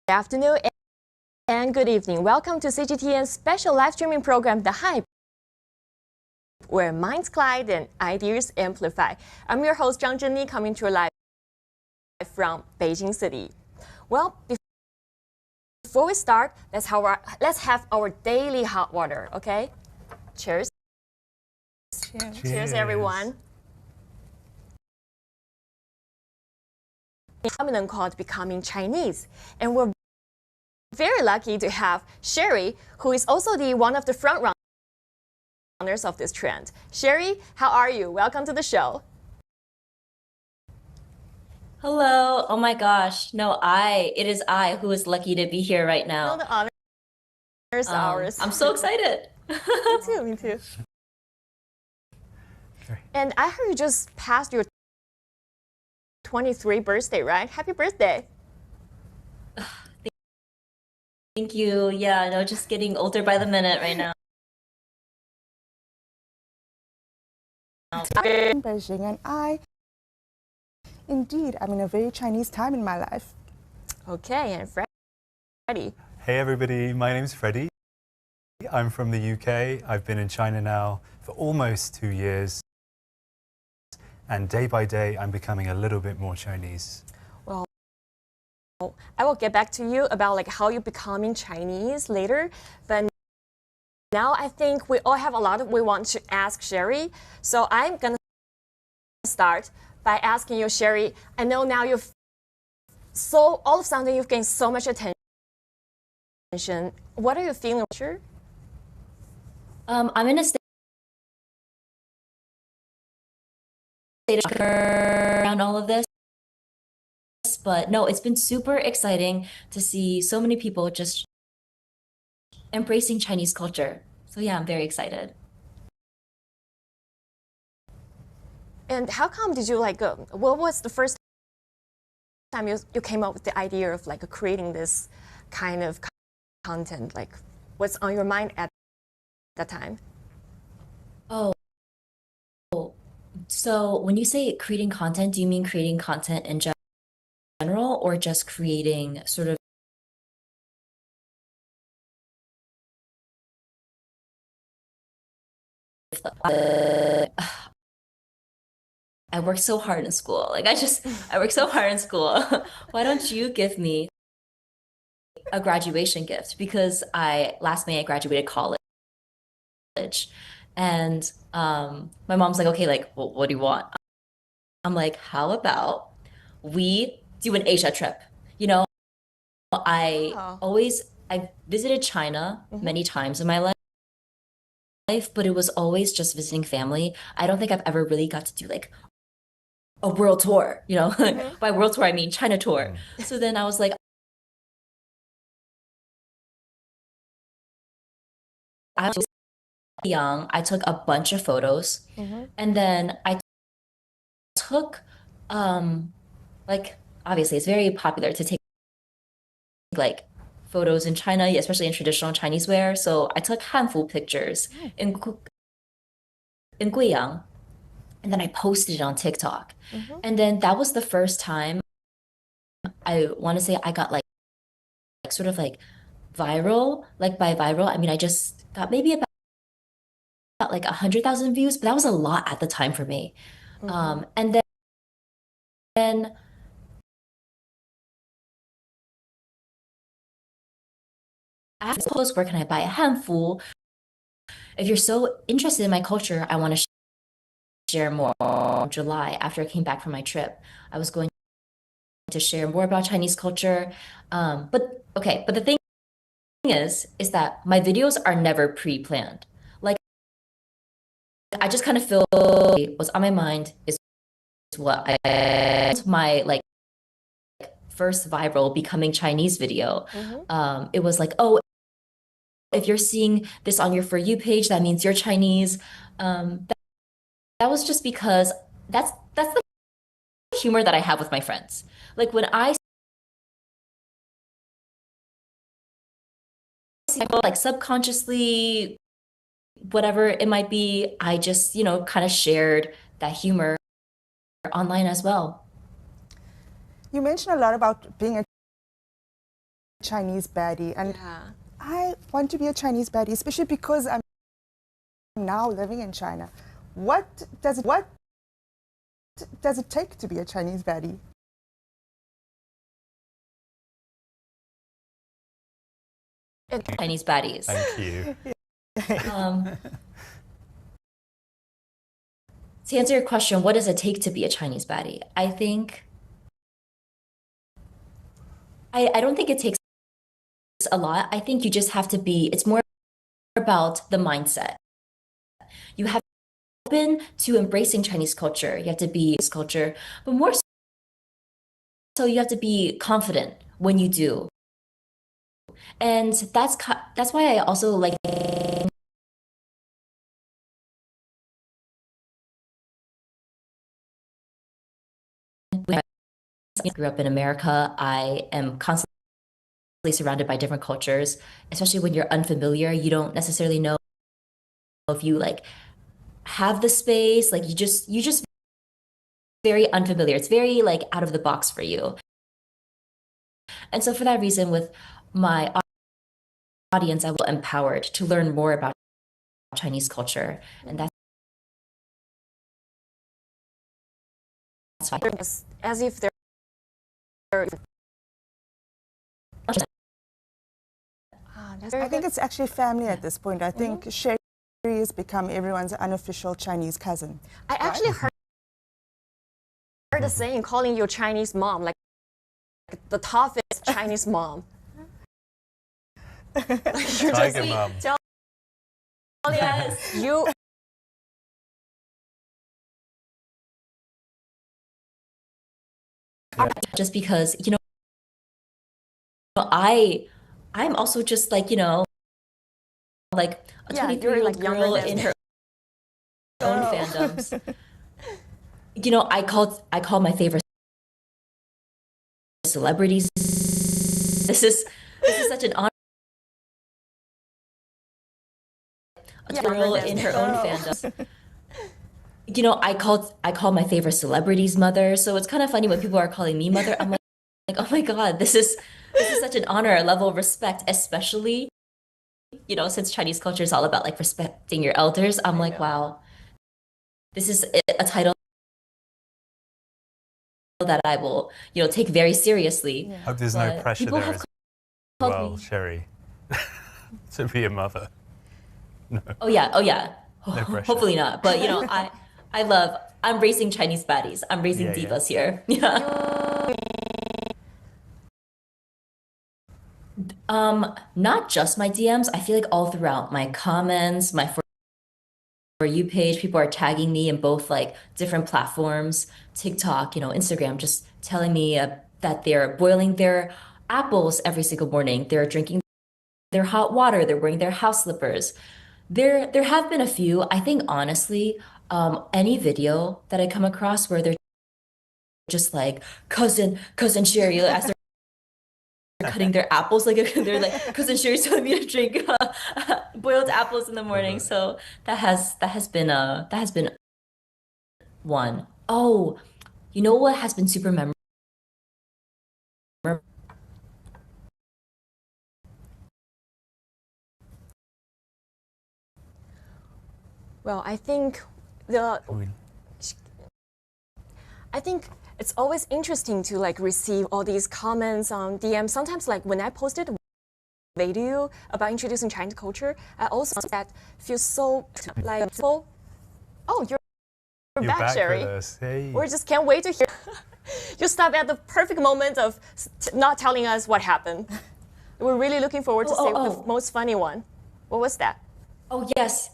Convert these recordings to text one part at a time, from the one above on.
afternoon and good evening. Welcome to CGTN's special live streaming program, The Hype, where minds collide and ideas amplify. I'm your host, Zhang Zhenli, coming to you live from Beijing City. Well, before we start, let's have our daily hot water, okay? Cheers. Cheers. Cheers, everyone. Phenomenon called becoming Chinese, and we're very lucky to have Sherry, who is also one of the front runners of this trend. Sherry, how are you? Welcome to the show. Hello. Oh my gosh. No, it is I who is lucky to be here right now. No, the honor is ours. I'm so excited. Me too. Okay. And I heard you just passed your 23rd birthday, right? Happy birthday. Thank you. Yeah, no, just getting older by the minute right now. In Beijing, and indeed, I'm in a very Chinese time in my life. Okay, and Freddie. Hey everybody, my name's Freddie. I'm from the UK. I've been in China now for almost 2 years. And day by day, I'm becoming a little bit more Chinese. Well, I will get back to you about how you're becoming Chinese later. But now I think we all have a lot we want to ask Sherry. So I'm going to start by asking you, Sherry, I know now all of a sudden you've gained so much attention. What are you feeling? Sure. I'm in a state of around all of this. But no, it's been super exciting to see so many people just embracing Chinese culture. So yeah, I'm very excited. And how come did you what was the first time you came up with the idea of creating this kind of content? What's on your mind at that time? Oh, so when you say creating content, do you mean creating content in general or just creating sort of I worked so hard in school. I worked so hard in school. Why don't you give me a graduation gift? Because last May I graduated college. And my mom's like, okay, well, what do you want? I'm like, how about we do an Asia trip? You know, I visited China many times in my life, but it was always just visiting family. I don't think I've ever really got to do a world tour, you know. By world tour I mean China tour. So then I was like, I was young, I took a bunch of photos, and then I took obviously it's very popular to take photos in China, especially in traditional Chinese wear. So I took handful pictures in Guiyang, and then I posted it on TikTok. And then that was the first time I want to say I got sort of viral. By viral, I mean I just got maybe about 100,000 views, but that was a lot at the time for me. And then after post, where can I buy a handful? If you're so interested in my culture, I want to share more. In July, after I came back from my trip, I was going to share more about Chinese culture. But the thing is that my videos are never pre-planned. I just kind of feel what's on my mind is what my first viral becoming Chinese video. It was oh, if you're seeing this on your For You page, that means you're Chinese. That was just because that's the humor that I have with my friends. When I see subconsciously, whatever it might be, I just, kind of shared that humor online as well. You mentioned a lot about being a Chinese baddie, and Yeah. I want to be a Chinese baddie, especially because I'm now living in China. What does it take to be a Chinese baddie? Chinese baddies. Thank you. To answer your question, what does it take to be a Chinese baddie? I think I don't think it takes a lot. I think you just have to be, it's more about the mindset. You have to be open to embracing Chinese culture. You have to be Chinese culture, but more so you have to be confident when you do. And that's why I also like when I grew up in America, I am constantly surrounded by different cultures, especially when you're unfamiliar. You don't necessarily know if you like have the space, like you just very unfamiliar. It's very like out of the box for you. And so for that reason, with my audience, I will be empowered to learn more about Chinese culture. And that's why. As if they're I think it's actually family at this point. I think Sherry has become everyone's unofficial Chinese cousin. I actually heard a saying calling you Chinese mom, like the toughest Chinese mom. You're Tiger mom. Yes, you. Just because, I'm also just like, like a Yeah, 23-year-old you're, like, younger girl than in me. her own fandoms. I call my favorite celebrities. This is such an honor. A Yeah, girl younger than in me. her own fandoms. I call my favorite celebrities mother. So it's kind of funny when people are calling me mother. I'm like, oh my God, this is such an honor, a level of respect, especially, since Chinese culture is all about like respecting your elders. I'm like, wow, this is a title that I will, take very seriously. Yeah. Hope there's no But pressure people there have as called well, me- Sherry, to be a mother. Oh yeah. No pressure. Hopefully not. But I'm raising Chinese baddies. I'm raising Yeah, yeah. divas here. Yeah. Not just my DMs. I feel like all throughout my comments, my For You page, people are tagging me in both like different platforms, TikTok, Instagram, just telling me that they're boiling their apples every single morning. They're drinking their hot water. They're wearing their house slippers. There have been a few. I think honestly, any video that I come across where they're just like cousin Sherry as they're cutting their apples, like they're like cousin Sherry's telling me to drink boiled apples in the morning. So that has been one. Oh, you know what has been super memorable? Well, I think it's always interesting to like receive all these comments on DM. Sometimes like when I posted a video about introducing Chinese culture, I also that feels so like oh, you're You're back, back Sherry. with us. Hey. We just can't wait to hear. You stopped at the perfect moment of not telling us what happened. We're really looking forward to see the most funny one. What was that? Oh, yes.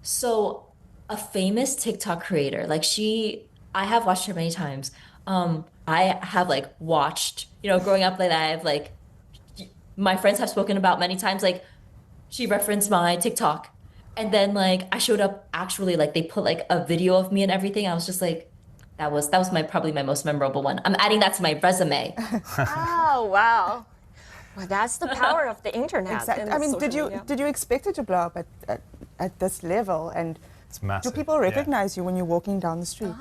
So a famous TikTok creator, like I have watched her many times. I have like watched, growing up like that, I've like, my friends have spoken about many times, like she referenced my TikTok. And then like I showed up actually, like they put like a video of me and everything. I was just like, that was probably my most memorable one. I'm adding that to my resume. Oh, wow. Well, that's the power of the internet. Exactly. And I mean, social media. did you expect it to blow up at this level? And It's massive. do people recognize you when you're walking down the street?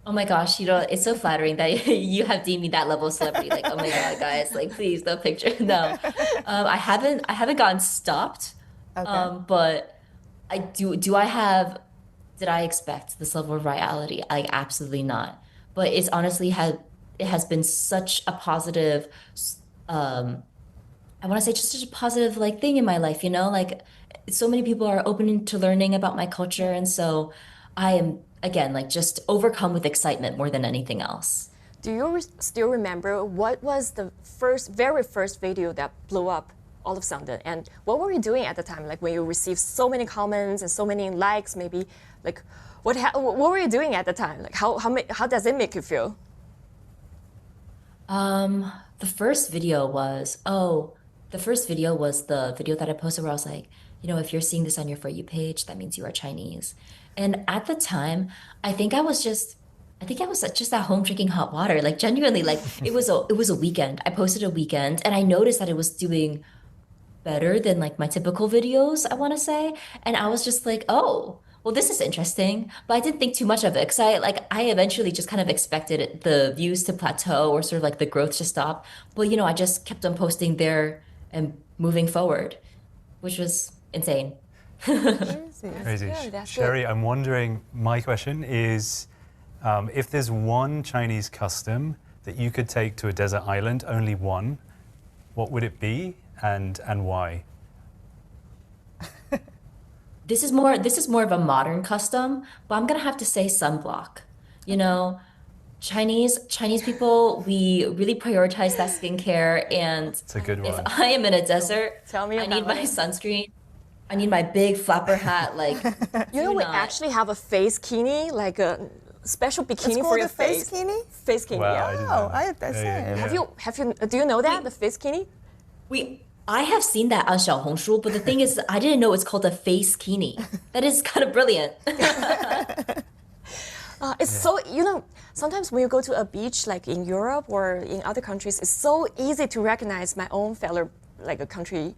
Oh my gosh, it's so flattering that you have deemed me that level of celebrity. Like, oh my God, guys, like please, no picture. No. I haven't gotten stopped. Okay. But did I expect this level of virality? Like, absolutely not. But it has been such a positive, um, I want to say just such a positive like thing in my life, like so many people are open to learning about my culture. And so I am, again, like just overcome with excitement more than anything else. Do you still remember what was the very first video that blew up all of a sudden? And what were you doing at the time? Like when you received so many comments and so many likes, maybe like what were you doing at the time? Like how does it make you feel? The first video was, the video that I posted where I was like, if you're seeing this on your For You page, that means you are Chinese. And at the time, I think I was just at home drinking hot water. Like genuinely, like it was a weekend. I posted a weekend and I noticed that it was doing better than like my typical videos, I want to say. And I was just like, oh, well, this is interesting. But I didn't think too much of it because I eventually just kind of expected the views to plateau or sort of like the growth to stop. But I just kept on posting there and moving forward, which was insane. Crazy. Sherry, I'm wondering, my question is, if there's one Chinese custom that you could take to a desert island, only one, what would it be and why? This is more of a modern custom, but I'm gonna have to say sunblock. Chinese people, we really prioritize that skincare, and It's a good if one. I am in a desert, Tell me I need about my it. sunscreen. I need my big flapper hat. Like, We actually have a face kini, like a special bikini It's for called your a face face. kini? Face kini, Wow, I yeah. didn't Oh, know that. that's Yeah, it. yeah. Have you? Do you know that the face kini? I have seen that on Xiaohongshu, but the thing is, I didn't know it's called a face kini. That is kind of brilliant. It's so, sometimes when you go to a beach like in Europe or in other countries, it's so easy to recognize my own fellow, like a country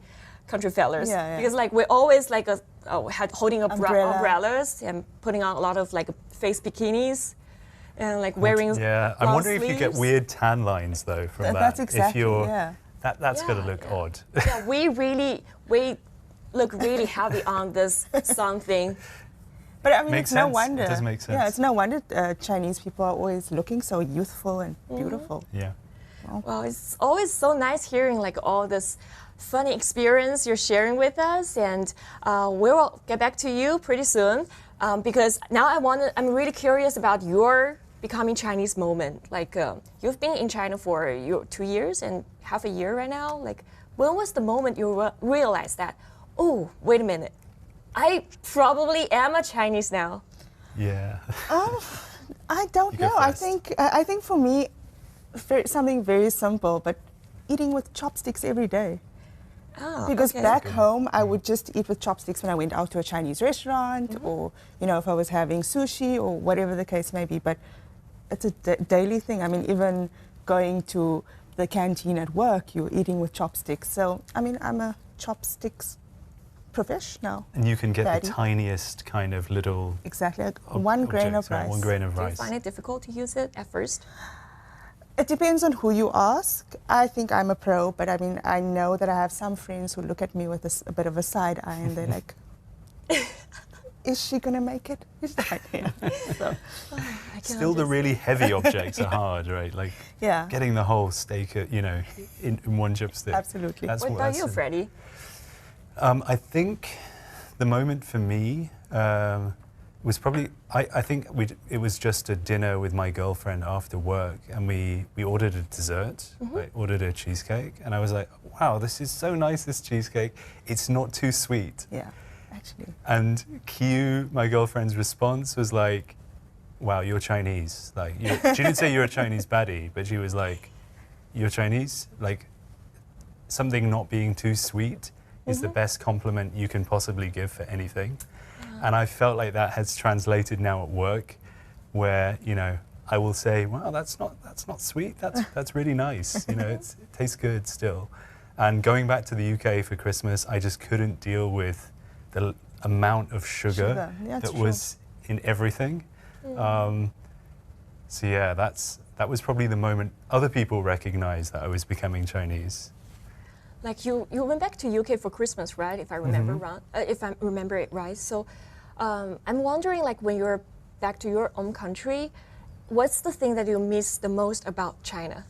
fellers. Yeah, yeah. Because like we're always like holding Umbrella. umbrellas and putting on a lot of like face bikinis and like wearing Yeah, I'm long wondering if you get sleeves. weird tan lines though from that. That's exactly, if you're, yeah. That's Yeah, gonna look yeah. odd. Yeah, we look really heavy on this sun thing. But I mean, Makes it's no sense. wonder. It does make Yeah, sense. it's no wonder Chinese people are always looking so youthful and beautiful. Yeah. Well, it's always so nice hearing like all this funny experience you're sharing with us, and we'll get back to you pretty soon because now I'm really curious about your becoming Chinese moment. Like you've been in China for 2 years and half a year right now. Like when was the moment you realized that, oh, wait a minute, I probably am a Chinese now? Yeah. I don't You go know. I first. think for me, something very simple, but eating with chopsticks every day. Oh, Because okay. back home, I would just eat with chopsticks when I went out to a Chinese restaurant, or if I was having sushi or whatever the case may be. But it's a daily thing. I mean, even going to the canteen at work, you're eating with chopsticks. So I mean, I'm a chopsticks professional. And you can get Baddie. the tiniest kind of little Exactly, like 1 grain of objects, right? rice. 1 grain of Do you rice. find it difficult to use it at first? It depends on who you ask. I think I'm a pro, but I mean, I know that I have some friends who look at me with a bit of a side eye, and they're like, "Is she gonna make it?" Is that yeah. So, I can Still, the really heavy objects are hard, right? Like yeah, getting the whole steak, in one chopstick. absolutely. That's What about you, Freddie? I think the moment for me was probably, I think it was just a dinner with my girlfriend after work, and we ordered a dessert. I ordered a cheesecake, and I was like, wow, this is so nice, this cheesecake. It's not too sweet. Yeah, actually. And Q, my girlfriend's response was like, wow, you're Chinese. Like, she didn't say you're a Chinese baddie, but she was like, you're Chinese? Like, something not being too sweet is the best compliment you can possibly give for anything. And I felt like that has translated now at work, where, I will say, wow, that's not sweet, that's really nice. It tastes good still. And going back to the UK for Christmas, I just couldn't deal with the amount of sugar Yeah, it's that true. was in everything. So yeah, that was probably the moment other people recognized that I was becoming Chinese. Like you went back to UK for Christmas, right? If I remember if I remember it right. So I'm wondering, like when you're back to your own country, what's the thing that you miss the most about China?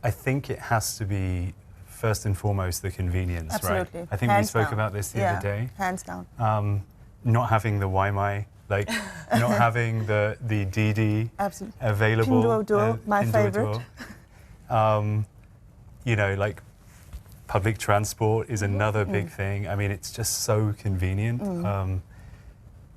I think it has to be first and foremost the convenience, Absolutely. right? I think Hands we spoke down. about this the other day. Hands down. Not having the Wi-Fi, like not having the DD Absolutely. available. Pinduoduo, my Pinduoduo. favorite. You know, like public transport is another big thing. I mean, it's just so convenient.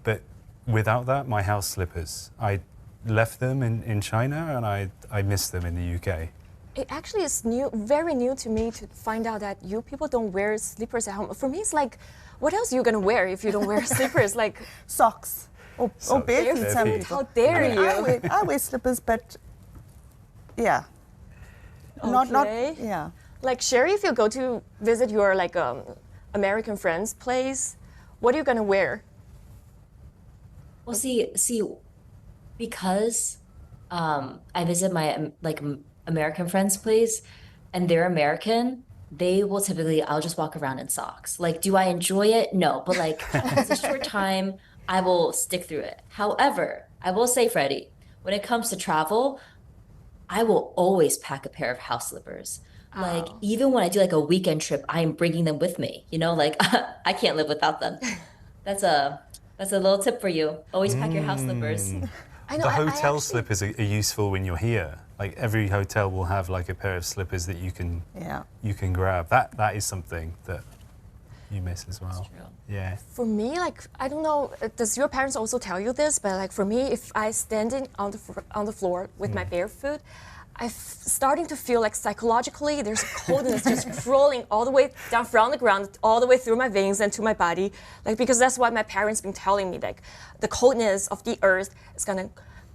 But without that, my house slippers, I left them in China and I miss them in the UK. It actually is new, very new to me to find out that you people don't wear slippers at home. For me, it's like, what else are you gonna wear if you don't wear slippers? Like Socks. Or Socks. bare feet, Bare some feet. people. how dare I mean, you? I wear slippers, but yeah. Not, Okay. yeah. Like Sherry, if you go to visit your like American friend's place, what are you gonna wear? Well, see, because I visit my American friends' place, and they're American, they will typically, I'll just walk around in socks. Like, do I enjoy it? No, but like it's a short time, I will stick through it. However, I will say, Freddie, when it comes to travel, I will always pack a pair of house slippers. Like even when I do like a weekend trip, I am bringing them with me. You know, like I can't live without them. That's a little tip for you. Always pack your house slippers. I know, The I hotel actually- slippers are useful when you're here. Like every hotel will have like a pair of slippers that you can grab. That is something that you miss as well. true. Yeah. For me, like I don't know, does your parents also tell you this? But like for me, if I standing on the floor with my bare foot, I'm starting to feel like psychologically there's a coldness just rolling all the way down from the ground, all the way through my veins and to my body. Like because that's what my parents been telling me. Like the coldness of the earth is gonna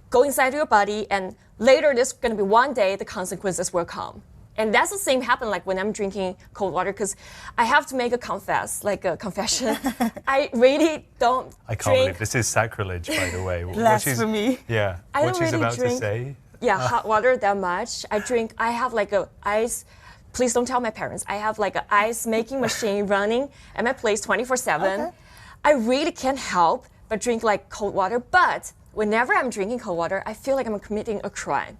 go inside your body, and later there's gonna be one day the consequences will come. And that's the same happen like when I'm drinking cold water, because I have to make a confession. I really don't I can't drink. believe this is sacrilege, by the way. Blasphemy. Yeah. I What don't she's really about to drink- say. Yeah, hot water that much. I have like a ice. Please don't tell my parents. I have like an ice making machine running at my place 24/7. Okay. I really can't help but drink like cold water. But whenever I'm drinking cold water, I feel like I'm committing a crime.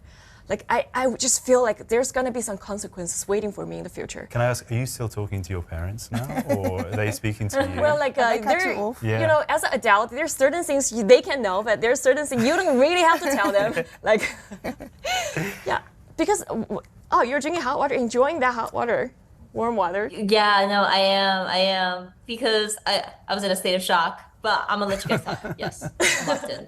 Like I just feel like there's gonna be some consequences waiting for me in the future. Can I ask, are you still talking to your parents now, or are they speaking to you? Well, like They cut they're, you off? Yeah. you know, as an adult, there's certain things they can know, but there's certain things you don't really have to tell them. Like, yeah, because oh, you're drinking hot water, enjoying that hot water, warm water. Yeah, no, I am because I was in a state of shock. But I'm gonna let you guys talk. Yes, I'm locked in.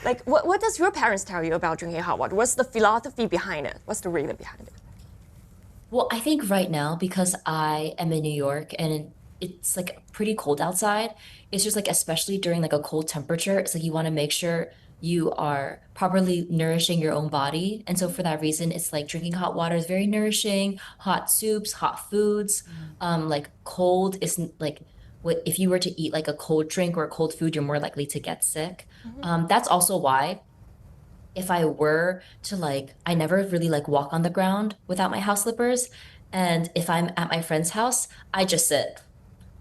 Like, what does your parents tell you about drinking hot water? What's the philosophy behind it? What's the reason behind it? Well, I think right now, because I am in New York and it's like pretty cold outside, it's just like, especially during like a cold temperature, it's like you want to make sure you are properly nourishing your own body. And so for that reason, it's like drinking hot water is very nourishing, hot soups, hot foods. Like cold is like, if you were to eat like a cold drink or a cold food, you're more likely to get sick. That's also why if I were to like, I never really like walk on the ground without my house slippers. And if I'm at my friend's house, I just sit.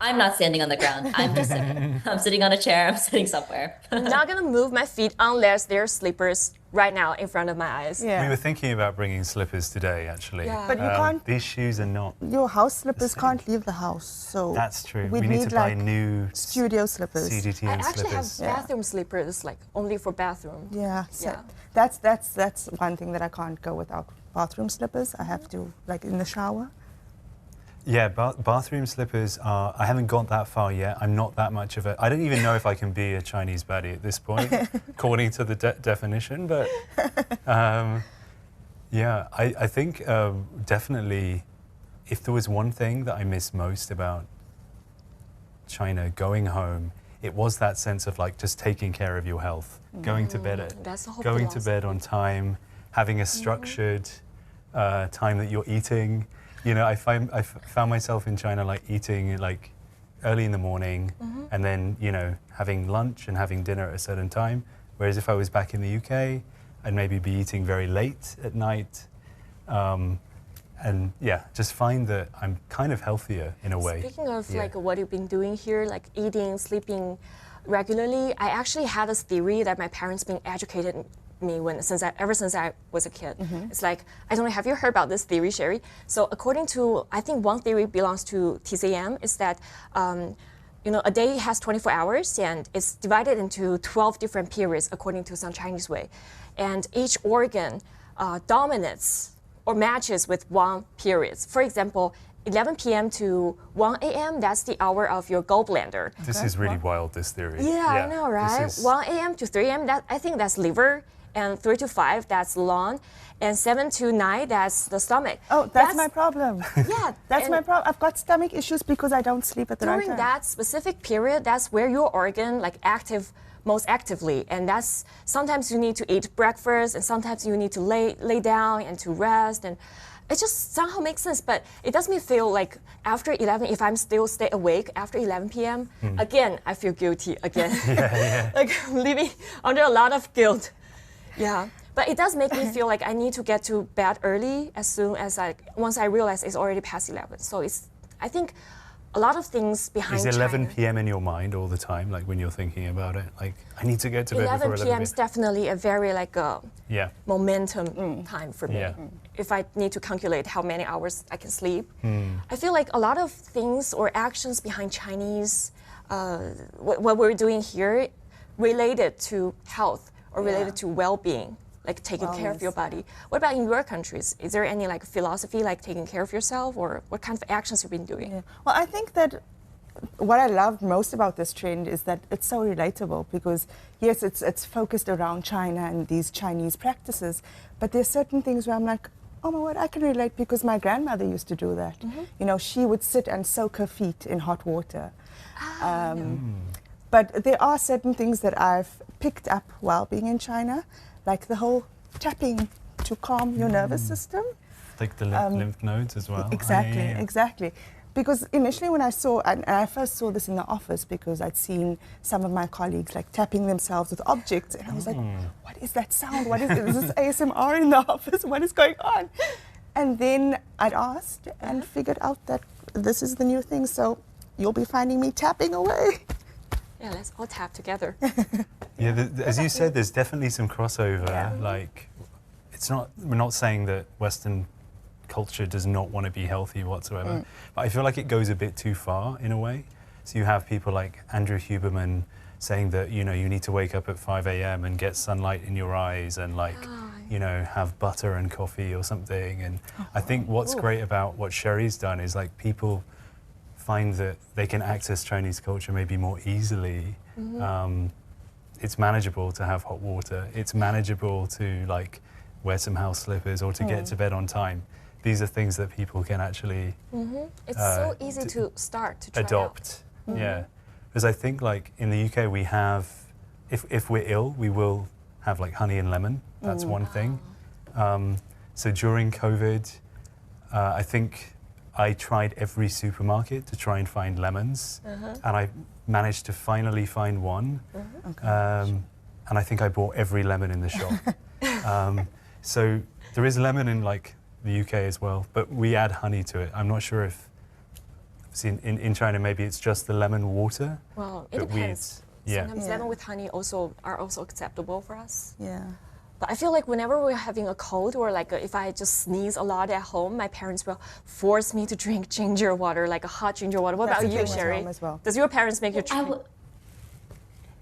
I'm not standing on the ground. I'm just sitting. I'm sitting on a chair. I'm sitting somewhere. I'm not gonna move my feet unless there's slippers right now in front of my eyes. Yeah. We were thinking about bringing slippers today, actually. Yeah. But you can't- These shoes are not. Your house slippers can't leave the house, so That's true. we'd We need to buy like new studio slippers. CGTN I actually slippers. have bathroom slippers, like only for bathroom. Yeah, so Yeah. that's one thing that I can't go without. Bathroom slippers. I have to, like in the shower. Yeah, bathroom slippers are. I haven't got that far yet. I'm not that much of a. I don't even know if I can be a Chinese baddie at this point, according to the definition. But yeah, I think definitely, if there was one thing that I miss most about China going home, it was that sense of like just taking care of your health, going to bed That's the whole going to philosophy. bed on time, having a structured time that you're eating. You know, I found myself in China like eating like early in the morning and then, you know, having lunch and having dinner at a certain time. Whereas if I was back in the UK, I'd maybe be eating very late at night. And yeah, just find that I'm kind of healthier in a way. Speaking of like what you've been doing here, like eating, sleeping regularly, I actually had this theory that my parents been educated me ever since I was a kid. It's like, I don't know, have you heard about this theory, Sherry? So according to, I think one theory belongs to TCM, is that a day has 24 hours and it's divided into 12 different periods according to some Chinese way. And each organ dominates or matches with one period. For example, 11 p.m. to 1 a.m., that's the hour of your gallbladder. This is really wild, this theory. Yeah, I know, right? 1 a.m. to 3 a.m., I think that's liver, and 3 to 5, that's lung, and 7 to 9, that's the stomach. Oh, that's my problem. Yeah. That's my problem. I've got stomach issues because I don't sleep at the right time. During that specific period, that's where your organ most actively, and that's sometimes you need to eat breakfast, and sometimes you need to lay down and to rest, and it just somehow makes sense. But it does me feel like after 11, if I'm still stay awake after 11 p.m., again I feel guilty again. Like I'm living under a lot of guilt. Yeah. But it does make me feel like I need to get to bed early once I realize it's already past 11. So I think a lot of things behind Is 11 China. p.m. in your mind all the time, like when you're thinking about it? Like, I need to get to bed before 11 p.m. is definitely a very momentum time for me. Yeah. If I need to calculate how many hours I can sleep. I feel like a lot of things or actions behind Chinese, what we're doing here, related to health or related to well-being, like taking care of your body. What about in your countries? Is there any like philosophy like taking care of yourself, or what kind of actions you've been doing? Yeah. Well, I think that what I love most about this trend is that it's so relatable, because yes, it's focused around China and these Chinese practices, but there's certain things where I'm like, oh my word, I can relate, because my grandmother used to do that. You know, she would sit and soak her feet in hot water. But there are certain things that I've picked up while being in China, like the whole tapping to calm your nervous system. Like the lymph nodes as well. Exactly, exactly. Because initially when I saw, and I first saw this in the office because I'd seen some of my colleagues like tapping themselves with objects, and I was like, what is that sound? What is this ASMR in the office? What is going on? And then I'd asked and figured out that this is the new thing, so you'll be finding me tapping away. Yeah, let's all tap together. Yeah, as you said, there's definitely some crossover. Like, we're not saying that Western culture does not want to be healthy whatsoever, but I feel like it goes a bit too far in a way. So you have people like Andrew Huberman saying that, you need to wake up at 5 a.m. and get sunlight in your eyes and have butter and coffee or something. And I think what's great about what Sherry's done is like people find that they can access Chinese culture maybe more easily. It's manageable to have hot water. It's manageable to like wear some house slippers or to get to bed on time. These are things that people can actually It's so easy to start to try adopt. Yeah, because I think like in the UK we have, if we're ill, we will have like honey and lemon. That's one thing. So during COVID, I think I tried every supermarket to try and find lemons, and I managed to finally find one. And I think I bought every lemon in the shop. So there is lemon in like the UK as well, but we add honey to it. I'm not sure if in China maybe it's just the lemon water. Well, it depends. Sometimes lemon with honey are also acceptable for us. Yeah. But I feel like whenever we're having a cold or like if I just sneeze a lot at home, my parents will force me to drink ginger water, like a hot ginger water. What about you, Sherry? As well. Does your parents make you drink?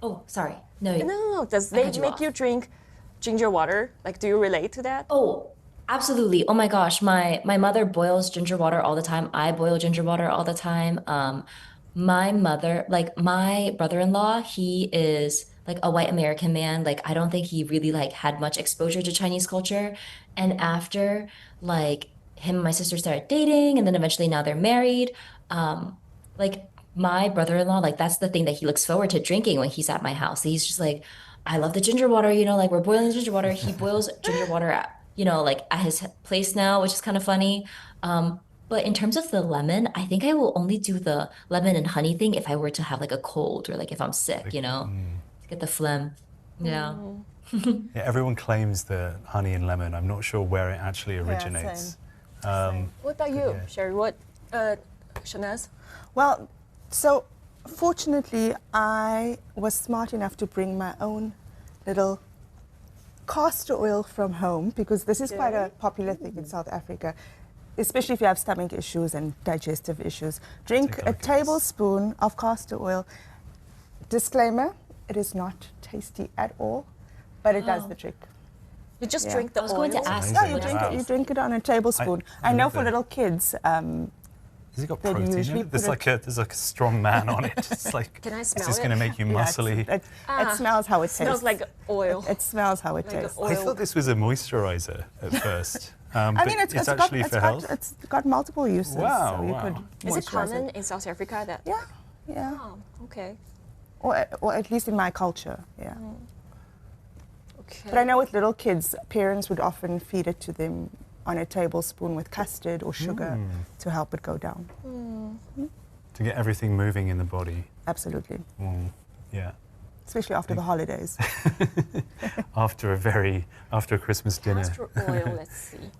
Oh, sorry. No. No. Does they make you drink ginger water? Like, do you relate to that? Oh, absolutely. Oh my gosh, my mother boils ginger water all the time. I boil ginger water all the time. My mother, like my brother-in-law, he is like a white American man. Like I don't think he really like had much exposure to Chinese culture. And after like him and my sister started dating, and then eventually now they're married, like my brother-in-law, like that's the thing that he looks forward to drinking when he's at my house. He's just like, I love the ginger water, like we're boiling ginger water. He boils ginger water at, like at his place now, which is kind of funny. But in terms of the lemon, I think I will only do the lemon and honey thing if I were to have like a cold or like if I'm sick, to get the phlegm. Yeah. Yeah, everyone claims the honey and lemon. I'm not sure where it actually originates. What about you, yeah. Sherry? What, Shanaz? Well, so fortunately, I was smart enough to bring my own little castor oil from home, because this is quite a popular thing in South Africa, especially if you have stomach issues and digestive issues. Drink Take a a look at this. tablespoon of castor oil. Disclaimer, it is not tasty at all, but it does the trick. You just Yeah. drink the I was oil? going to ask No, Amazing. you drink Wow. it. You drink it on a tablespoon. I I know love for it. little kids. Has it got They protein usually in it? There's put like a strong man on it. It's like, Can I smell is this it? going to make you Yeah, muscly? it smells how it tastes. Smells like oil. It smells how it Like tastes. oil. I thought this was a moisturizer at first. I but mean, it's actually for health. It's got multiple uses. Wow, so you wow. could Is it moisturize common in South Africa that? Yeah, yeah. Oh, okay. Or at least in my culture, yeah. Okay. But I know with little kids, parents would often feed it to them on a tablespoon with custard or sugar to help it go down. To get everything moving in the body. Absolutely. Yeah. Especially after the holidays. After a Christmas dinner. Castor oil, let's see.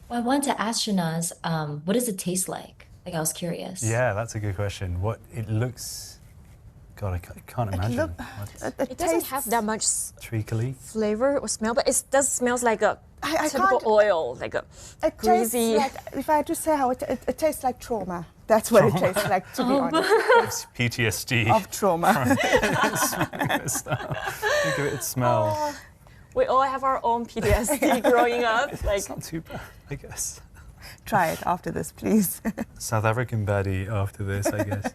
Well, I wanted to ask Shanaz, what does it taste like? Like, I was curious. Yeah, that's a good question. What it looks, God, I can't imagine. It doesn't have that much Treacly. flavor or smell, but it does smells like a I typical can't- oil, like a It tastes greasy. like, if I had to say how it tastes like trauma. That's what it tastes like, to be honest. It's PTSD. Of trauma. Think of it, it smells. We all have our own PTSD growing up. Like, It's not too bad, I guess. Try it after this, please. South African baddie after this, I guess.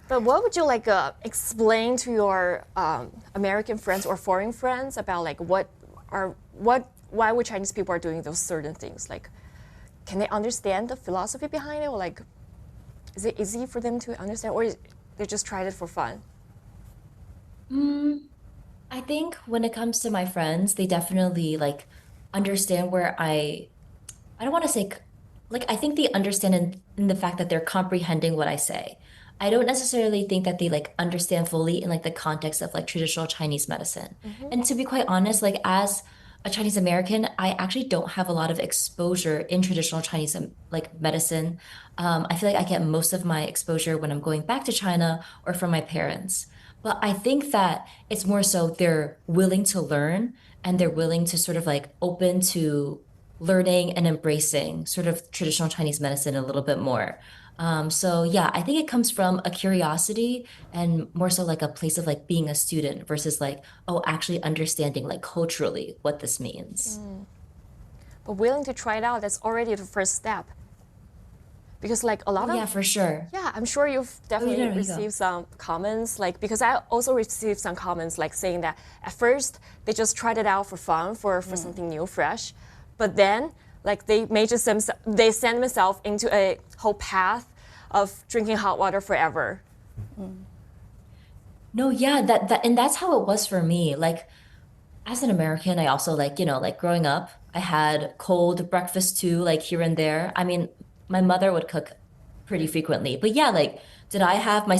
but what would you like explain to your American friends or foreign friends about like why would Chinese people are doing those certain things? Like, can they understand the philosophy behind it, or like, is it easy for them to understand, or they just tried it for fun? I think when it comes to my friends, they definitely like understand where I don't want to say, like, I think they understand in the fact that they're comprehending what I say. I don't necessarily think that they like understand fully in like the context of like traditional Chinese medicine. And to be quite honest, like as a Chinese American, I actually don't have a lot of exposure in traditional Chinese like medicine. I feel like I get most of my exposure when I'm going back to China or from my parents. But I think that it's more so they're willing to learn and they're willing to sort of like open to learning and embracing sort of traditional Chinese medicine a little bit more. So yeah, I think it comes from a curiosity and more so like a place of like being a student versus like, oh, actually understanding like culturally what this means. But willing to try it out, that's already the first step. Because like a lot of Yeah, for sure. Yeah, I'm sure you've definitely no, you go. received some comments, like, because I also received some comments like saying that at first they just tried it out for fun, for something new, fresh, but then like they they send themselves into a whole path of drinking hot water forever. No, yeah, that and that's how it was for me. Like as an American, I also like, you know, like growing up, I had cold breakfast too, like here and there. I mean, my mother would cook pretty frequently. But yeah, like did I have my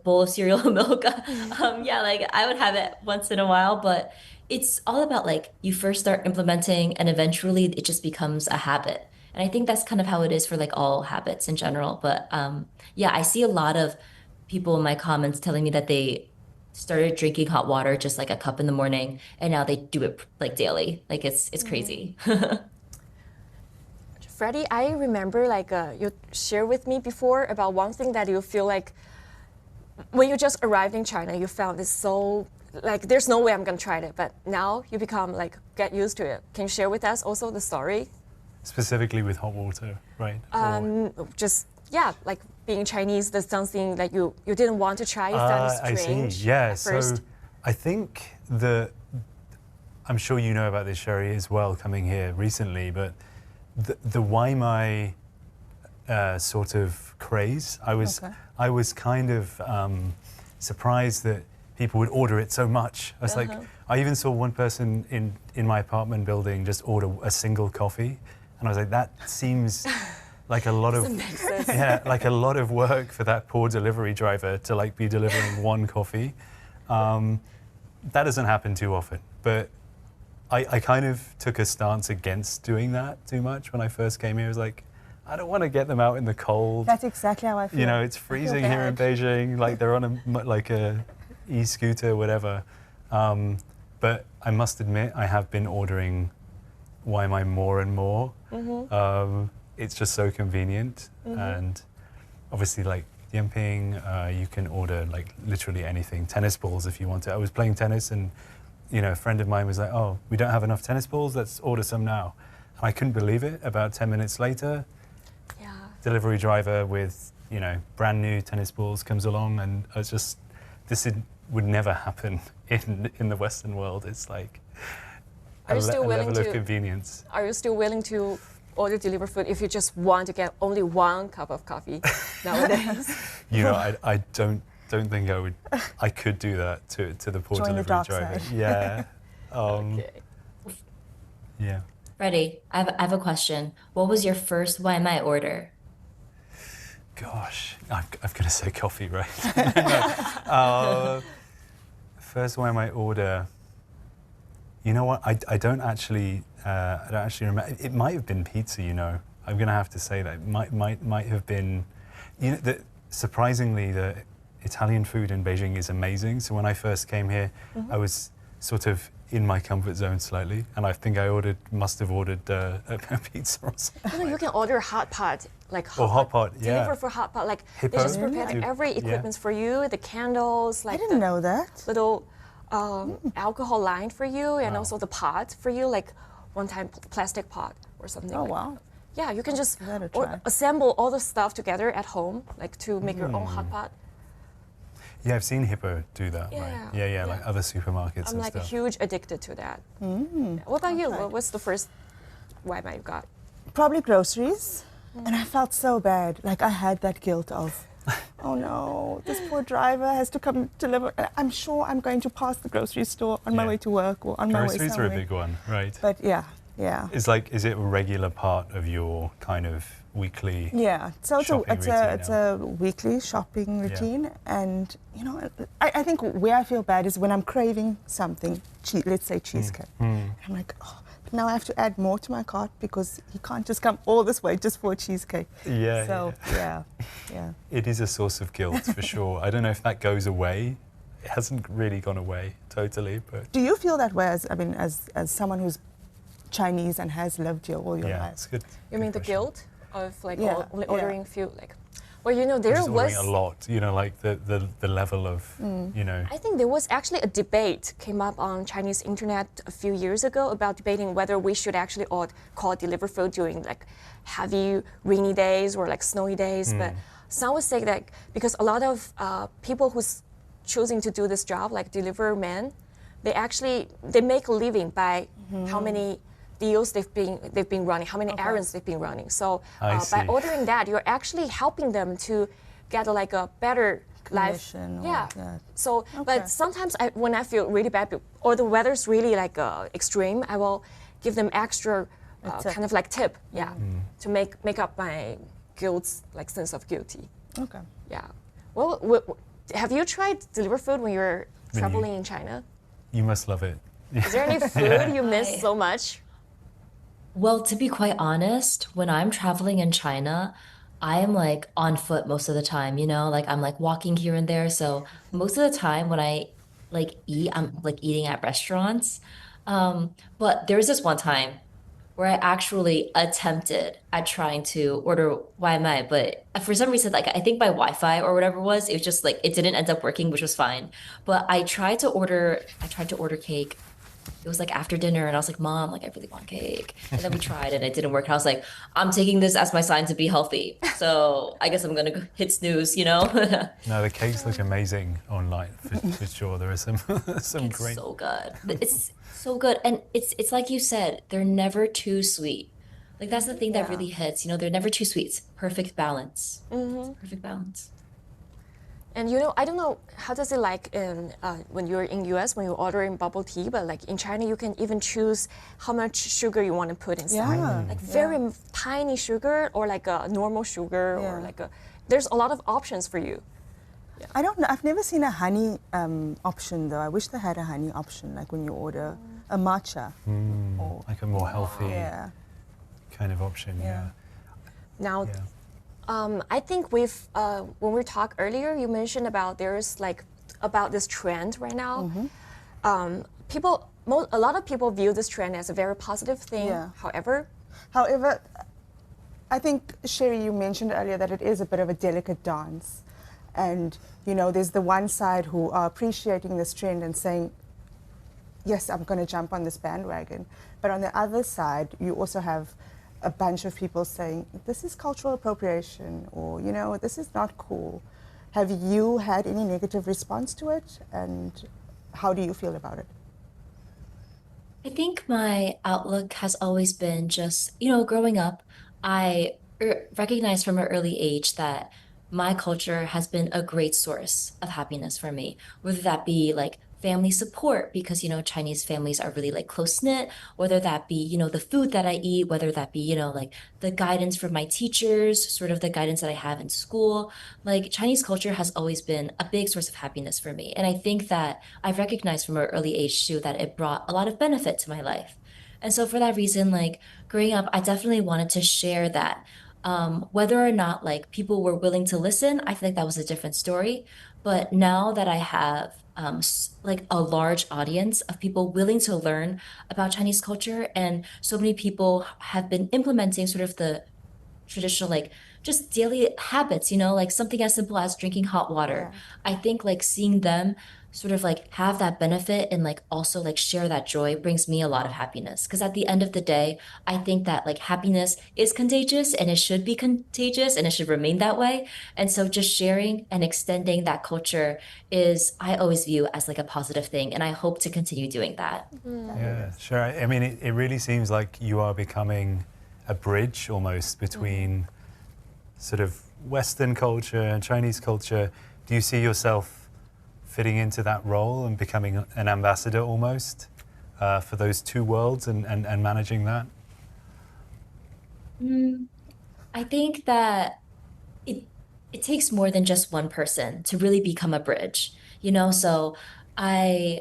bowl of cereal and milk? Yeah, like I would have it once in a while, but it's all about like you first start implementing and eventually it just becomes a habit. And I think that's kind of how it is for like all habits in general. But yeah, I see a lot of people in my comments telling me that they started drinking hot water just like a cup in the morning and now they do it like daily. Like it's crazy. Freddie, I remember like you shared with me before about one thing that you feel like when you just arrived in China, you found this so like there's no way I'm gonna try it, but now you become like get used to it. Can you share with us also the story? Specifically with hot water, right? Just yeah, like being Chinese, there's something that you didn't want to try. You found it I strange. see. Yeah. at first. So I think I'm sure you know about this, Sherry, as well, coming here recently, but the Waimai sort of craze, I was kind of surprised that people would order it so much. I was like, I even saw one person in my apartment building just order a single coffee, and I was like, that seems like a lot of like a lot of work for that poor delivery driver to like be delivering one coffee. That doesn't happen too often, but I kind of took a stance against doing that too much when I first came here. I was like, I don't want to get them out in the cold. That's exactly how I feel. You know, it's freezing here in Beijing. Like they're on a e-scooter, whatever. But I must admit, I have been ordering Waimai more and more. It's just so convenient, and obviously, like Dianping, you can order like literally anything. Tennis balls if you want to. I was playing tennis, and you know, a friend of mine was like, "Oh, we don't have enough tennis balls. Let's order some now." And I couldn't believe it. About 10 minutes later, delivery driver with, you know, brand new tennis balls comes along, and I was just, would never happen in the Western world. It's like a level of convenience. Are you still willing to order delivery food if you just want to get only one cup of coffee nowadays? You know, I don't think I could do that to the poor Join the delivery dark driver. side. Yeah. Okay. Yeah. Freddie, I have a question. What was your first Waimai order? Gosh, I'm gonna say coffee, right? First Waimai order. You know what? I don't actually remember. It might have been pizza. You know, I'm gonna have to say that it might have been. You know, surprisingly, the Italian food in Beijing is amazing. So when I first came here, I was sort of in my comfort zone slightly, and I think I must have ordered a pizza or something. You know, you can order hot pot, like hot pot, yeah. Deliver for hot pot, like Hippo? they just prepare Really? every equipment for you, the candles, I like didn't the know that. little alcohol line for you, and also the pot for you, like one-time plastic pot or something. Oh, like wow. that. Yeah, you can just Gotta try. assemble all the stuff together at home, like to make your own hot pot. Yeah, I've seen Hippo do that, right? Yeah. Yeah, like other supermarkets I'm and like stuff. huge addicted to that. What about you? What's the first Waimai you got? Probably groceries. And I felt so bad. Like I had that guilt of, oh no, this poor driver has to come deliver. I'm sure I'm going to pass the grocery store on my way to work or on my way somewhere. Groceries are a big one, right? But yeah. Is it a regular part of your kind of weekly? Yeah, so it's a weekly shopping Yeah. routine, and you know, I think where I feel bad is when I'm craving something, let's say cheesecake. I'm like, oh, but now I have to add more to my cart because you can't just come all this way just for a cheesecake. Yeah. So yeah. It is a source of guilt for sure. I don't know if that goes away. It hasn't really gone away totally, but Do you feel that way as someone who's Chinese and has lived here all your yeah, life? it's good. You mean the question. guilt of like Yeah, only yeah. ordering few like? Well, you know, there Just was ordering a lot, you know, like the level of, you know. I think there was actually a debate came up on Chinese internet a few years ago about debating whether we should actually call deliver food during like heavy rainy days or like snowy days. But some would say that because a lot of people who's choosing to do this job, like deliver men, they make a living by how many deals they've been running, how many errands they've been running. So I by see. ordering that, you're actually helping them to get like a better life. Commission or Yeah. that. So, Okay. but sometimes when I feel really bad or the weather's really like extreme, I will give them extra tip. kind of like tip, to make up my like sense of guilty. Okay. Yeah. Well, have you tried deliver food when you're traveling in China? You must love it. Is there any food you miss so much? Well, to be quite honest, when I'm traveling in China, I am like on foot most of the time, you know, like I'm like walking here and there. So most of the time when I like eat, I'm like eating at restaurants. But there was this one time where I actually attempted at trying to order Waimai, but for some reason, like I think my Wi-Fi or whatever it was just like it didn't end up working, which was fine. But I tried to order cake. It was like after dinner, and I was like, Mom, like I really want cake. And then we tried, and it didn't work. And I was like, I'm taking this as my sign to be healthy. So I guess I'm gonna hit snooze, you know? No, the cakes look amazing online for sure. There are some It's great. so good. It's so good, and it's like you said, they're never too sweet. Like that's the thing that really hits. You know, they're never too sweet. It's perfect balance. It's perfect balance. And you know, I don't know how does it like in when you're in US when you're ordering bubble tea, but like in China you can even choose how much sugar you want to put inside. Yeah. Like very tiny sugar or like a normal sugar or like there's a lot of options for you. I don't know. I've never seen a honey option though. I wish they had a honey option, like when you order a matcha. Or, Like a more healthy yeah. kind of option, yeah. Now, Yeah. I think when we talked earlier, you mentioned about there's like about this trend right now. A lot of people view this trend as a very positive thing. Yeah. However, I think, Sherry, you mentioned earlier that it is a bit of a delicate dance. And, you know, there's the one side who are appreciating this trend and saying, yes, I'm going to jump on this bandwagon. But on the other side, you also have a bunch of people saying, this is cultural appropriation, or, you know, this is not cool. Have you had any negative response to it? And how do you feel about it? I think my outlook has always been just, growing up, I recognized from an early age that my culture has been a great source of happiness for me, whether that be like family support, because, Chinese families are really like close knit, whether that be, the food that I eat, whether that be, like the guidance from my teachers, sort of the guidance that I have in school. Like Chinese culture has always been a big source of happiness for me. And I think that I've recognized from an early age too that it brought a lot of benefit to my life. And so for that reason, like growing up, I definitely wanted to share that. Whether or not like people were willing to listen, I feel like that was a different story. But now that I have like a large audience of people willing to learn about Chinese culture, and so many people have been implementing sort of the traditional like just daily habits, like something as simple as drinking hot water. I think like seeing them sort of like have that benefit and like also like share that joy brings me a lot of happiness, because at the end of the day, I think that like happiness is contagious and it should be contagious and it should remain that way. And so just sharing and extending that culture is, I always view as like a positive thing, and I hope to continue doing that. Yeah, sure. I mean, it really seems like you are becoming a bridge almost between sort of Western culture and Chinese culture. Do you see yourself fitting into that role and becoming an ambassador almost for those two worlds and managing that? I think that it takes more than just one person to really become a bridge, So I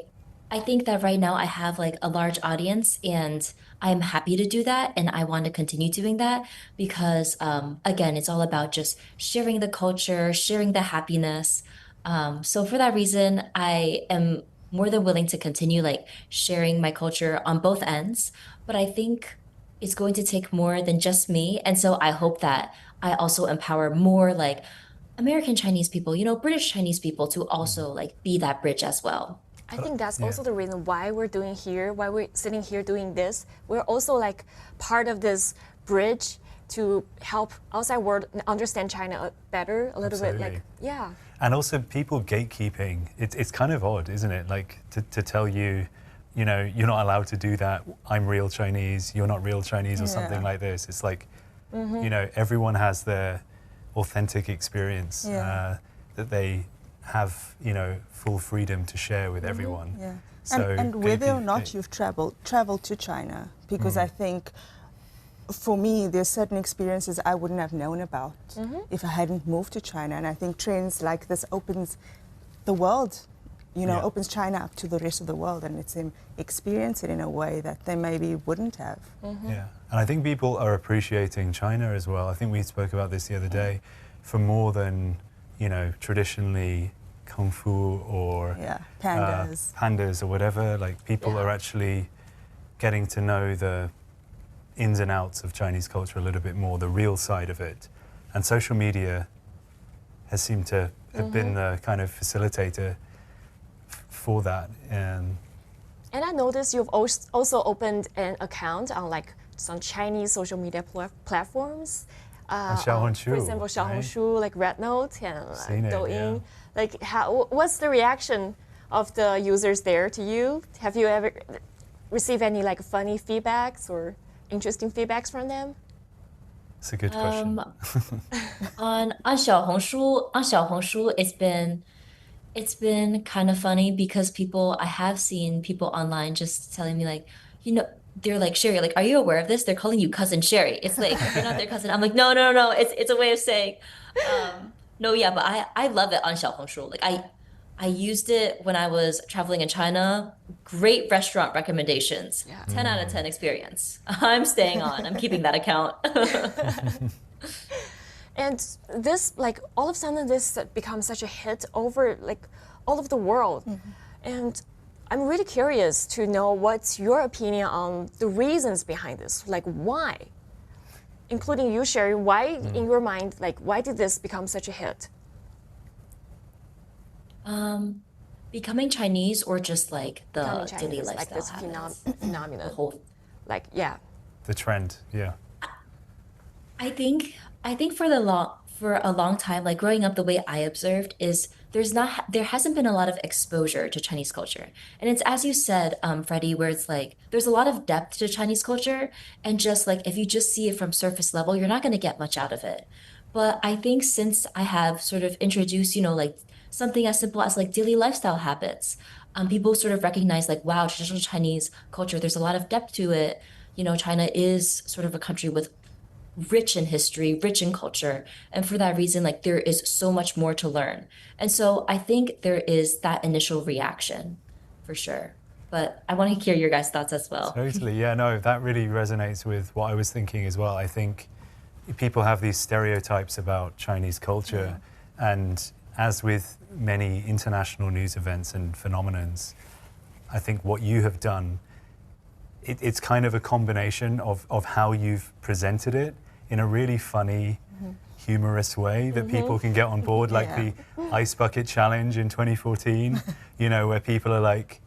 think that right now I have like a large audience, and I'm happy to do that, and I want to continue doing that because again, it's all about just sharing the culture, sharing the happiness. So for that reason, I am more than willing to continue like sharing my culture on both ends. But I think it's going to take more than just me. And so I hope that I also empower more like American Chinese people, British Chinese people to also like be that bridge as well. I think that's also the reason why why we're sitting here doing this. We're also like part of this bridge to help outside world understand China better a little bit. Like, yeah. And also people gatekeeping. It's kind of odd, isn't it? Like to tell you, you're not allowed to do that. I'm real Chinese. You're not real Chinese, or something like this. It's like, everyone has their authentic experience that they have, full freedom to share with everyone. Yeah. So and whether or not you've traveled to China, because I think for me, there's certain experiences I wouldn't have known about if I hadn't moved to China. And I think trends like this opens the world, opens China up to the rest of the world, and lets them experience it in a way that they maybe wouldn't have. Yeah, and I think people are appreciating China as well. I think we spoke about this the other day, for more than, traditionally kung fu or pandas or whatever. Like people are actually getting to know the ins and outs of Chinese culture a little bit more, the real side of it. And social media has seemed to have been the kind of facilitator for that. And I noticed you've also opened an account on like some Chinese social media platforms. For example, Xiaohongshu, like Red Note and Douyin. Like, what's the reaction of the users there to you? Have you ever received any like funny feedbacks or interesting feedbacks from them? It's a good question. On Xiaohongshu, it's been kind of funny because I have seen people online just telling me like, they're like, Sherry, like, are you aware of this? They're calling you cousin Sherry. It's like, you're not their cousin. I'm like, no. It's a way of saying, No, yeah, but I love it on Xiaohongshu. Like I used it when I was traveling in China. Great restaurant recommendations. Yeah. 10 out of 10 experience. I'm staying on. I'm keeping that account. And this, like, all of a sudden, this becomes such a hit over, like, all of the world. And I'm really curious to know what's your opinion on the reasons behind this. Like, why? Including you, Sherry, why, in your mind, like, why did this become such a hit? Becoming Chinese or just like the Becoming daily Chinese, like lifestyle this habits? phenomenon. The whole Like, yeah. The trend, yeah. I think for a long time, like growing up, the way I observed is there hasn't been a lot of exposure to Chinese culture, and it's as you said, Freddie, where it's like there's a lot of depth to Chinese culture, and just like if you just see it from surface level, you're not going to get much out of it. But I think since I have sort of introduced, like something as simple as like daily lifestyle habits, people sort of recognize like, wow, traditional Chinese culture, there's a lot of depth to it. China is sort of a country with rich in history, rich in culture. And for that reason, like there is so much more to learn. And so I think there is that initial reaction for sure. But I want to hear your guys' thoughts as well. Totally, yeah, no, that really resonates with what I was thinking as well. I think people have these stereotypes about Chinese culture, and as with many international news events and phenomenons, I think what you have done, it's kind of a combination of how you've presented it in a really funny, humorous way that people can get on board, like the Ice Bucket Challenge in 2014, where people are like,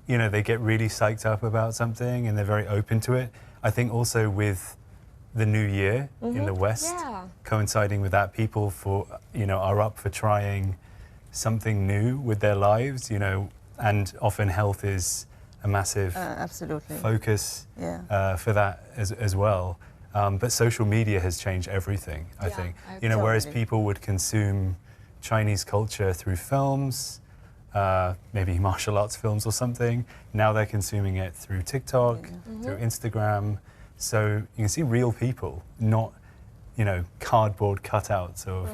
they get really psyched up about something and they're very open to it. I think also with the new year in the West, coinciding with that, people are up for trying something new with their lives, and often health is a massive Absolutely. focus for that as well. But social media has changed everything, I think. Whereas people would consume Chinese culture through films, maybe martial arts films or something, now they're consuming it through TikTok, through Instagram. So you can see real people, not, cardboard cutouts of,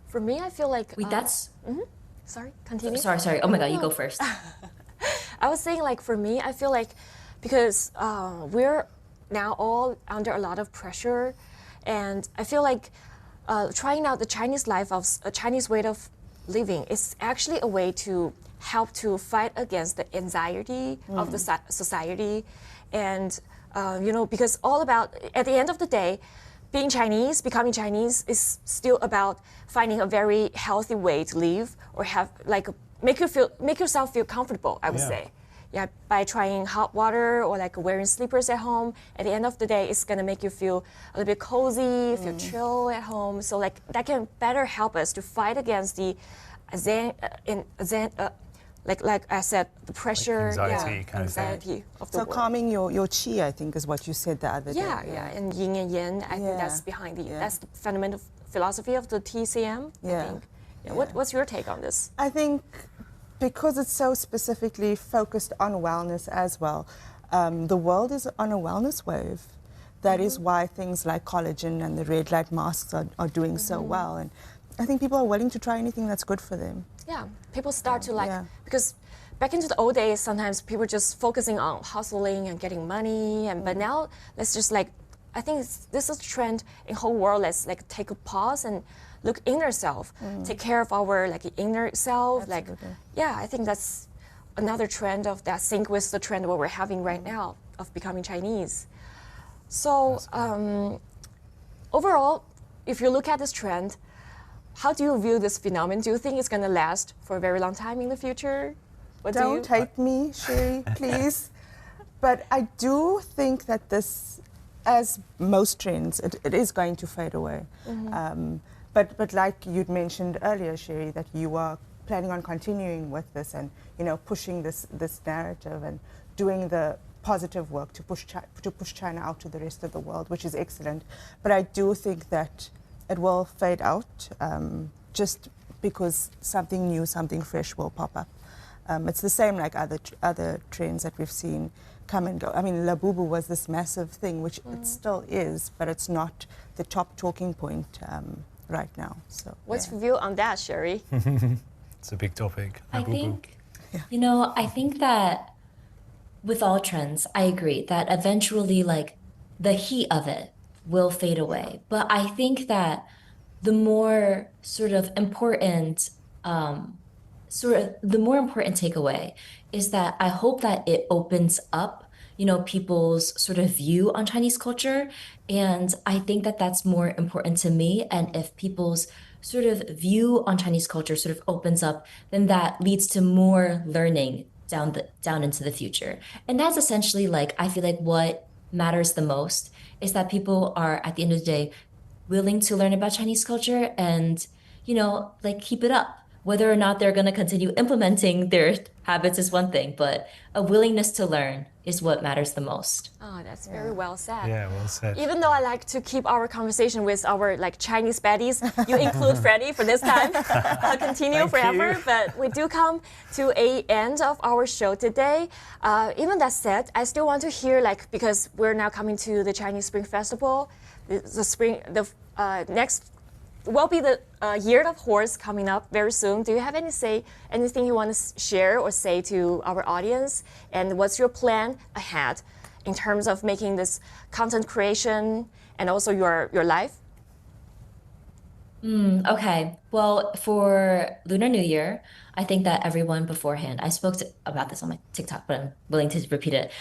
For me, I feel like... Wait, that's... Sorry, continue. Sorry. Oh my God, you go first. I was saying, like, for me, I feel like because we're now all under a lot of pressure, and I feel like trying out the Chinese life of a Chinese way of living is actually a way to help to fight against the anxiety of the society, and because all about, at the end of the day, being Chinese, becoming Chinese is still about finding a very healthy way to live, or have like make yourself feel comfortable, I would say. Yeah, by trying hot water or like wearing slippers at home. At the end of the day, it's gonna make you feel a little bit cozy, feel chill at home. So like that can better help us to fight against the like I said, the pressure, anxiety kind of anxiety of the So world. calming your chi, I think, is what you said the other day. And yin and yang. I think that's behind that's the fundamental philosophy of the TCM. I think. What's your take on this? I think because it's so specifically focused on wellness as well, the world is on a wellness wave. That is why things like collagen and the red light masks are doing so well. And I think people are willing to try anything that's good for them. Yeah, people start to like, because back into the old days, sometimes people were just focusing on hustling and getting money. But now, let's just like, I think this is a trend in whole world. Let's like take a pause and look inner self, take care of our like inner self. Absolutely. Like, I think that's another trend of that sync with the trend what we're having right now of becoming Chinese. So overall, if you look at this trend, how do you view this phenomenon? Do you think it's going to last for a very long time in the future? Don't hate me, Sherry, please. But I do think that this, as most trends, it is going to fade away. But like you'd mentioned earlier, Sherry, that you are planning on continuing with this and pushing this narrative and doing the positive work to push China out to the rest of the world, which is excellent. But I do think that it will fade out just because something new, something fresh will pop up. It's the same like other trends that we've seen come and go. I mean, Labubu was this massive thing, which it still is, but it's not the top talking point right now. So, what's your view on that, Sherry? It's a big topic. I Boo-boo. think, I think that with all trends, I agree that eventually, like, the heat of it will fade away. But I think that the more sort of important, the more important takeaway is that I hope that it opens up, people's sort of view on Chinese culture. And I think that that's more important to me. And if people's sort of view on Chinese culture sort of opens up, then that leads to more learning down into the future. And that's essentially like, I feel like what matters the most is that people are, at the end of the day, willing to learn about Chinese culture and, like, keep it up. Whether or not they're going to continue implementing their habits is one thing, but a willingness to learn is what matters the most. Oh, that's very well said. Yeah, well said. Even though I like to keep our conversation with our like Chinese baddies, you include Freddie for this time. I'll continue Thank forever, you. but we do come to a end of our show today. Even that said, I still want to hear because we're now coming to the Chinese Spring Festival, the next will be the Year of Horse coming up very soon. Do you have anything you want to share or say to our audience? And what's your plan ahead in terms of making this content creation and also your life? Okay. Well, for Lunar New Year, I think that everyone beforehand, I spoke about this on my TikTok, but I'm willing to repeat it.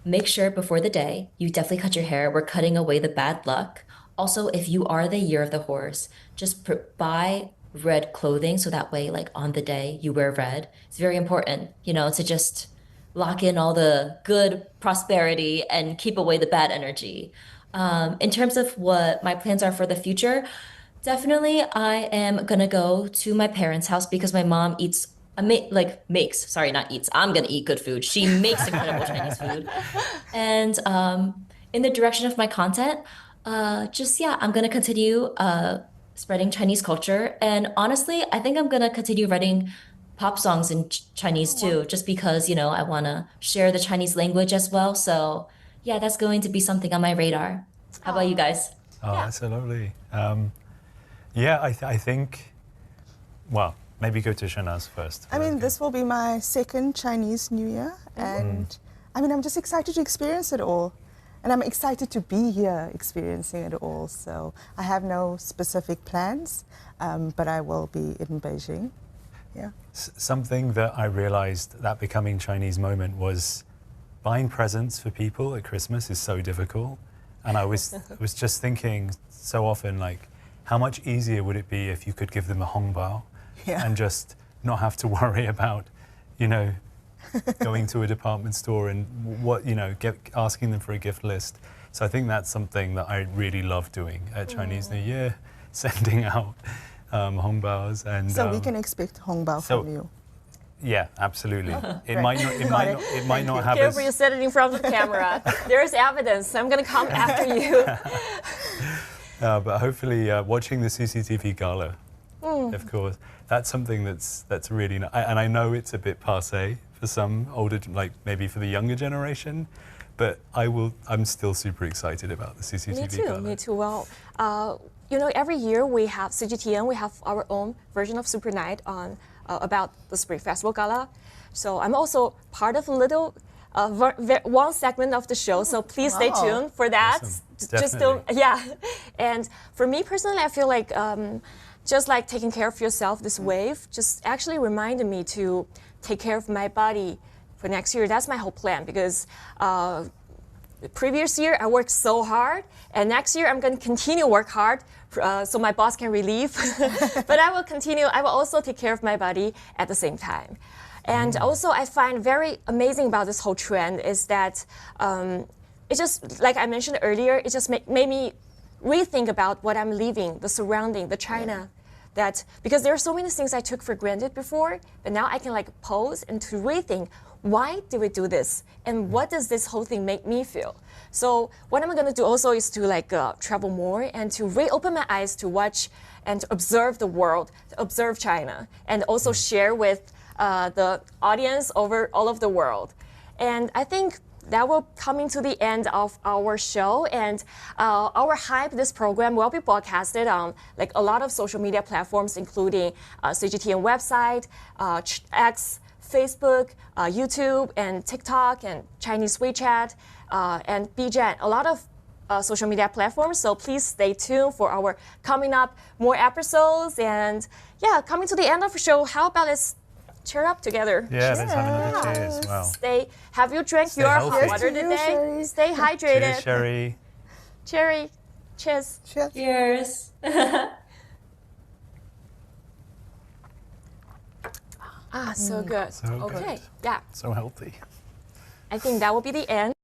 Make sure before the day, you definitely cut your hair. We're cutting away the bad luck. Also, if you are the Year of the Horse, just buy red clothing so that way, like on the day, you wear red. It's very important, to just lock in all the good prosperity and keep away the bad energy. In terms of what my plans are for the future, definitely I am gonna go to my parents' house because my mom I'm gonna eat good food. She makes incredible Chinese food. And in the direction of my content, I'm gonna continue spreading Chinese culture. And honestly, I think I'm gonna continue writing pop songs in Chinese too, just because, I wanna share the Chinese language as well. So yeah, that's going to be something on my radar. How about you guys? Oh, that's so lovely. I think, well, maybe go to Shanaz first. I mean, this will be my second Chinese New Year, and I'm just excited to experience it all. And I'm excited to be here experiencing it all. So I have no specific plans, but I will be in Beijing. Yeah. Something that I realized that becoming Chinese moment was buying presents for people at Christmas is so difficult. And I was just thinking so often, like, how much easier would it be if you could give them a hongbao and just not have to worry about, going to a department store and asking them for a gift list. So I think that's something that I really love doing at Chinese New Year, sending out hongbaos. And so we can expect hongbao from you. Yeah, absolutely. It Right. might not have Careful, you said it in front of the camera. There's evidence. I'm going to come after you. but hopefully watching the CCTV gala, of course, that's something that's really and I know it's a bit passé for some older, like maybe for the younger generation, but I'm still super excited about the CCTV gala. Me too. Well, every year we have CGTN, we have our own version of Super Night on about the Spring Festival Gala. So I'm also part of a little one segment of the show, so please stay tuned for that. Awesome. And for me personally, I feel like just like taking care of yourself this wave just actually reminded me to take care of my body for next year. That's my whole plan, because the previous year I worked so hard, and next year I'm going to continue work hard so my boss can relieve. But I will also take care of my body at the same time. And also I find very amazing about this whole trend is that it just, like I mentioned earlier, it just made me rethink about what I'm leaving, the surrounding, the China. Because there are so many things I took for granted before, but now I can pose and to rethink, why did we do this? And what does this whole thing make me feel? So what I'm going to do also is to travel more and to reopen my eyes to watch and to observe the world, to observe China, and also share with the audience over all of the world. And I think that will coming to the end of our show, and our Hype, this program will be broadcasted on like a lot of social media platforms, including CGTN website, X, Facebook, YouTube, and TikTok, and Chinese WeChat, and BGen, a lot of social media platforms. So please stay tuned for our coming up more episodes. And yeah, coming to the end of the show, how about let's cheer up together? Yeah, let's have another cheers. Wow. Have you drank Stay your healthy. water Cheers to you, today? Sherry. Stay hydrated. Cheers, Sherry. Cherry, cheers. Cheers. Cheers. So good. So Okay, good. yeah. So healthy. I think that will be the end.